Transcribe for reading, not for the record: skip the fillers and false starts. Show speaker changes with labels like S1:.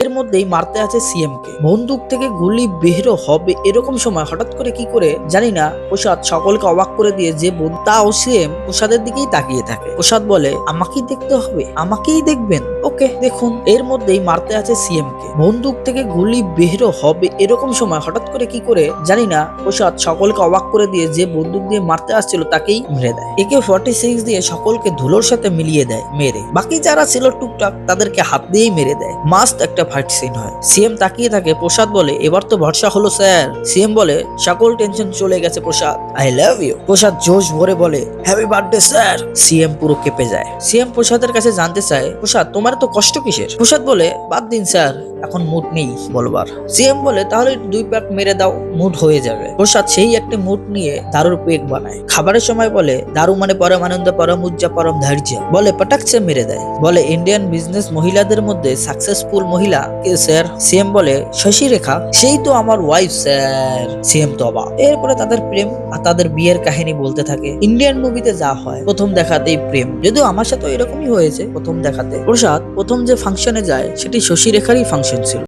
S1: এর মধ্যেই মারতে আছে সিএম কে। বন্দুক থেকে গুলি বের হবে এরকম সময় হঠাৎ করে কি করে জানি না প্রসাদ সকলকে অবাক করে দিয়ে যে তাও সিএম প্রসাদের দিকেই তাকিয়ে থাকে। প্রসাদ বলে, আমাকেই দেখতে হবে, আমাকেই দেখবেন, ওকে দেখুন। এর মধ্যেই মারতে আছে সিএম কে। বন্দুক থেকে গুলি বের হবে এরকম সময় হঠাৎ করে কি করে জানি না প্রসাদ সকলকে অবাক করে দিয়ে যে বন্দুক দিয়ে মারতে আসছিল তাকেই মেরে দেয়। AK-46 দিয়ে সকলকে ধুলোর সাথে মিলিয়ে দেয় মেরে। বাকি যারা ছিল টুকটাক তাদেরকে হাত দিয়েই মেরে দেয়। মাস্ট একটা ফাইট সিন হয়। সিএম তাকিয়ে থাকে। প্রসাদ বলে, এবার তো ভরসা হলো স্যার। সিএম বলে, সকল টেনশন চলে গেছে প্রসাদ, আই লাভ ইউ। প্রসাদ জোশ ভরে বলে, হ্যাপি বার্থডে স্যার। সিএম পুরো কেঁপে যায়। সিএম প্রসাদের কাছে জানতে চায়, প্রসাদ তোমার তো কষ্ট কিসের? প্রসাদ বলে, বাদ দিন স্যার, এখন মুড নেই বলবার। সিএম বলে, তাহলে 2 প্যাক মেরে দাও, মুড হয়ে যাবে। প্রসাদ সেই একটা মুড নিয়ে দারুর পেক বানায়। খাবারের সময় বলে, দারু মানে পরম আনন্দ, পরম উজ্জা, পরম ধৈর্য। বলে পটাকছে মেরে দেয়। বলে, ইন্ডিয়ান বিজনেস মহিলাদের মধ্যে সাকসেসফুল মহিলা কে স্যার? সিএম বলে, শশী রেখা। সেই তো আমার ওয়াইফ স্যার। সিএম তো অবাক। এরপরে তাদের প্রেম আর তাদের বিয়ের কাহিনী বলতে থাকে। ইন্ডিয়ান মুভিতে যা হয়, প্রথম দেখাতেই প্রেম। যদিও আমার সাথে এরকমই হয়েছে প্রথম দেখাতে। প্রসাদ প্রথম যে ফাংশনে যায় সেটি শশী রেখারই ফাংশন ছিল।